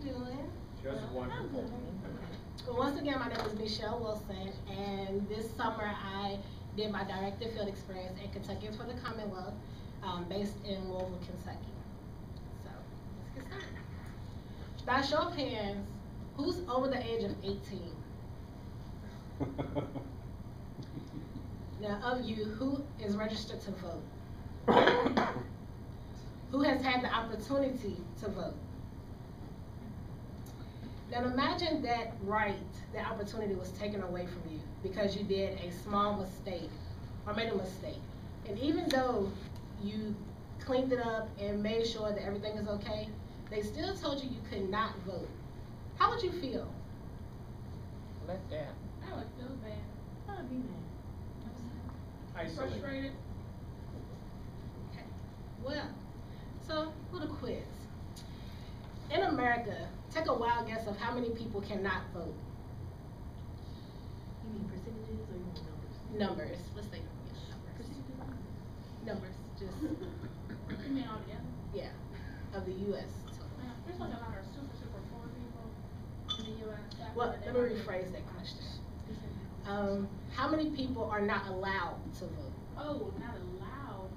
doing? Just wonderful. Well, once again, my name is Nichelle Wilson, and this summer I did my director field experience at Kentucky for the Commonwealth, based in Louisville, Kentucky. So, let's get started. By show of hands, who's over the age of 18? Now, of you, who is registered to vote? Who has had the opportunity to vote? Now imagine that that opportunity was taken away from you because you did a small mistake or made a mistake. And even though you cleaned it up and made sure that everything is okay, they still told you you could not vote. How would you feel? Left out. I would feel bad. I would be mad. Isolated. Frustrated. Okay. Well, so little quiz. In America, take a wild guess of how many people cannot vote. You mean percentages or you want numbers? Numbers. Let's say numbers. Just You mean all together? yeah, of the U.S. There's like a lot of super poor people in the U.S. Well, let me rephrase that question. How many people are not allowed to vote? Oh, not allowed.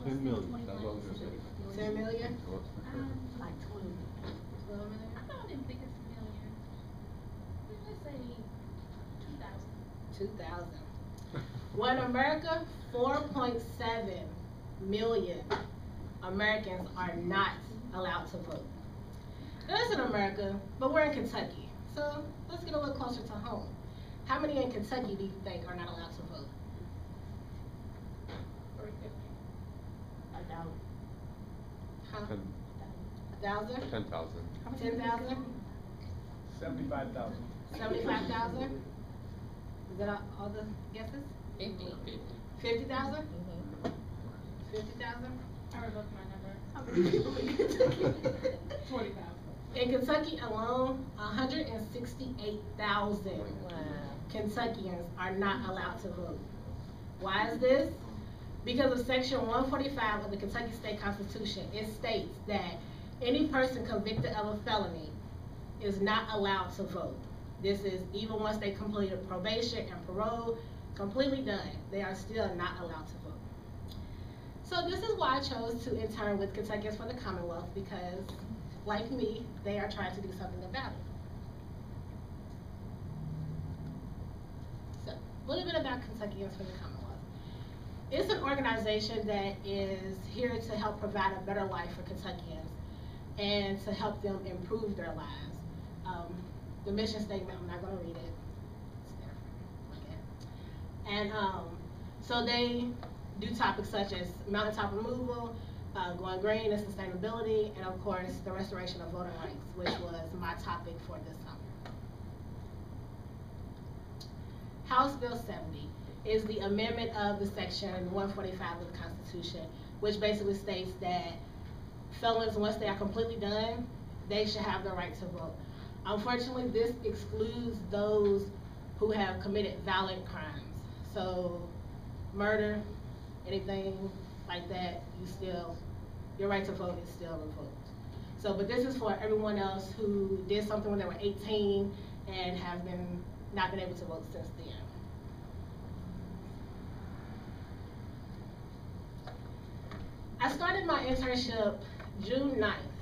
10 million. That's what I was going to say. 10 million? Like 20. 12 million? I didn't think it's a million. Let's say 2,000. 2,000. Well, in America, 4.7 million Americans are not allowed to vote. Now, that's in America, but we're in Kentucky. So let's get a little closer to home. How many in Kentucky do you think are not allowed to vote? 1,000. Huh? 10,000. 1,000? 10,000? 75,000. 75,000? Is that all the guesses? 50. 50,000? 50,000? I revoked my number. How many people in Kentucky? 40,000. In Kentucky alone, 168,000 Wow. Kentuckians are not allowed to vote. Why is this? Because of Section 145 of the Kentucky State Constitution, it states that any person convicted of a felony is not allowed to vote. This is even once they completed probation and parole, completely done. They are still not allowed to vote. So this is why I chose to intern with Kentuckians for the Commonwealth, because like me, they are trying to do something about it. So, a little bit about Kentuckians for the Commonwealth. It's an organization that is here to help provide a better life for Kentuckians and to help them improve their lives. The mission statement, I'm not going to read it. It's there. Okay. And so they do topics such as mountaintop removal, going green and sustainability, and of course the restoration of voting rights, which was my topic for this summer. House Bill 70 is the amendment of the Section 145 of the Constitution, which basically states that felons, once they are completely done, they should have the right to vote. Unfortunately, this excludes those who have committed violent crimes. So murder, anything like that, your right to vote is still revoked. So, but this is for everyone else who did something when they were 18 and have not been able to vote since then. I started my internship June 9th,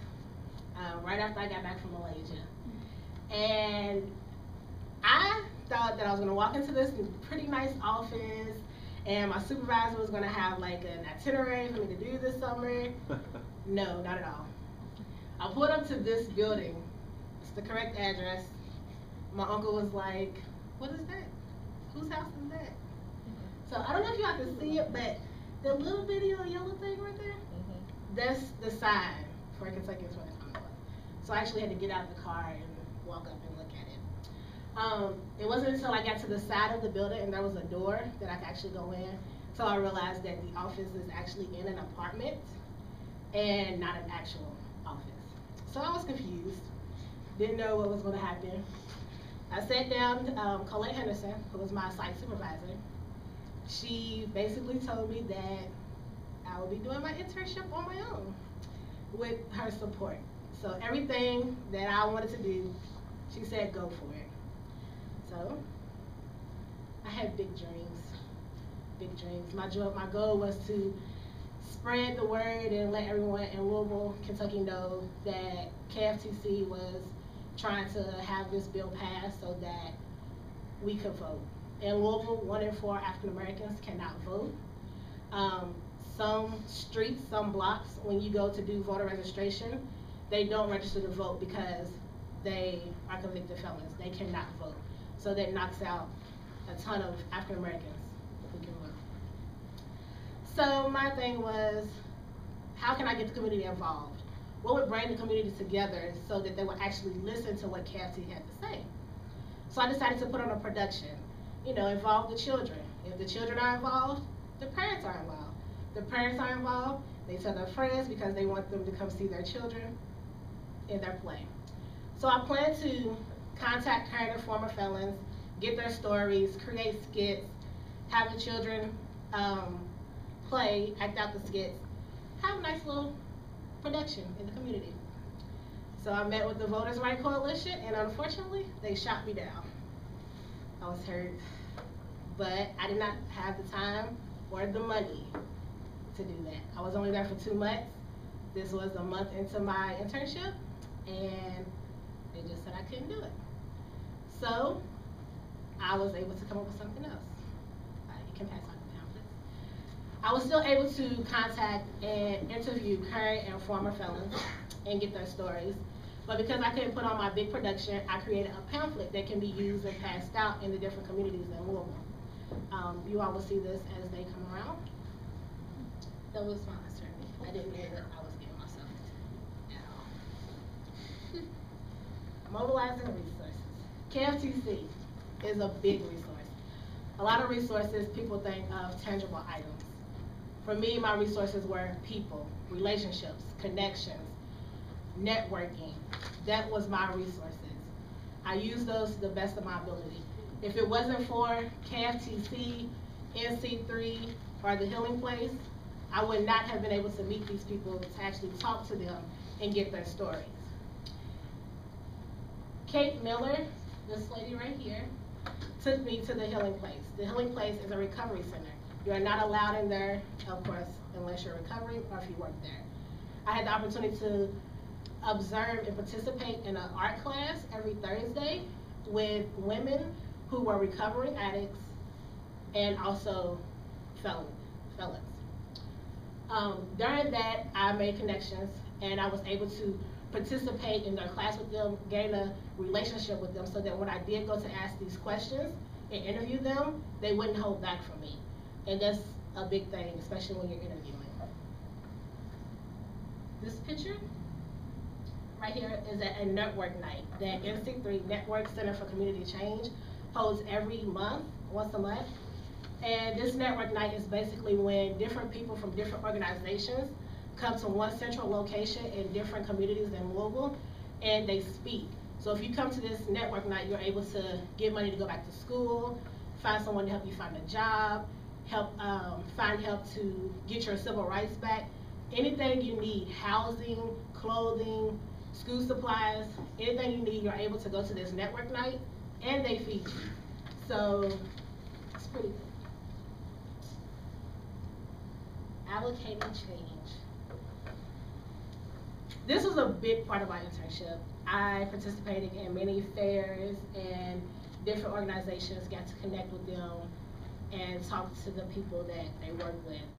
right after I got back from Malaysia. And I thought that I was gonna walk into this pretty nice office and my supervisor was gonna have like an itinerary for me to do this summer. No, not at all. I pulled up to this building. It's the correct address. My uncle was like, "What is that? Whose house is that?" So I don't know if you have to see it, but the little bitty yellow thing right there, that's the sign for Kentuckyans for the Commonwealth. So I actually had to get out of the car and walk up and look at it. It wasn't until I got to the side of the building and there was a door that I could actually go in. So I realized that the office is actually in an apartment and not an actual office. So I was confused, didn't know what was going to happen. I sat down, Colette Henderson, who was my site supervisor, she basically told me that I would be doing my internship on my own with her support. So everything that I wanted to do, she said go for it. So I had big dreams, big dreams. My goal was to spread the word and let everyone in Louisville, Kentucky know that KFTC was trying to have this bill passed so that we could vote. In Louisville, 1 in 4 African Americans cannot vote. Some streets, some blocks, when you go to do voter registration, they don't register to vote because they are convicted felons. They cannot vote. So that knocks out a ton of African Americans who can vote. So my thing was, how can I get the community involved? What would bring the community together so that they would actually listen to what KFT had to say? So I decided to put on a production, involve the children. If the children are involved, the parents are involved. The parents are involved, they tell their friends because they want them to come see their children in their play. So I plan to contact current and former felons, get their stories, create skits, have the children play, act out the skits, have a nice little production in the community. So I met with the Voters' Right Coalition, and unfortunately, they shot me down. I was hurt, but I did not have the time or the money to do that. I was only there for 2 months. This was a month into my internship, and they just said I couldn't do it. So I was able to come up with something else. You can pass out the pamphlets. I was still able to contact and interview current and former felons and get their stories. But because I couldn't put on my big production, I created a pamphlet that can be used and passed out in the different communities in Louisville. You all will see this as they come around. That was my attorney. I didn't know that I was getting myself into at all. Mobilizing resources. KFTC is a big resource. A lot of resources, people think of tangible items. For me, my resources were people, relationships, connections, networking. That was my resources. I used those to the best of my ability. If it wasn't for KFTC, NC3, or the Healing Place, I would not have been able to meet these people to actually talk to them and get their stories. Kate Miller, this lady right here, took me to the Healing Place. The Healing Place is a recovery center. You are not allowed in there, of course, unless you're recovering or if you work there. I had the opportunity to observe and participate in an art class every Thursday with women who were recovering addicts and also felons. During that, I made connections and I was able to participate in their class with them, gain a relationship with them so that when I did go to ask these questions and interview them, they wouldn't hold back from me. And that's a big thing, especially when you're interviewing. This picture right here is a network night that NC3 Network Center for Community Change holds every month, once a month. And this network night is basically when different people from different organizations come to one central location in different communities in Louisville and they speak. So if you come to this network night, you're able to get money to go back to school, find someone to help you find a job, find help to get your civil rights back. Anything you need, housing, clothing, school supplies, anything you need, you're able to go to this network night and they feed you. So it's pretty good. Allocating change. This was a big part of my internship. I participated in many fairs and different organizations, got to connect with them and talk to the people that they work with.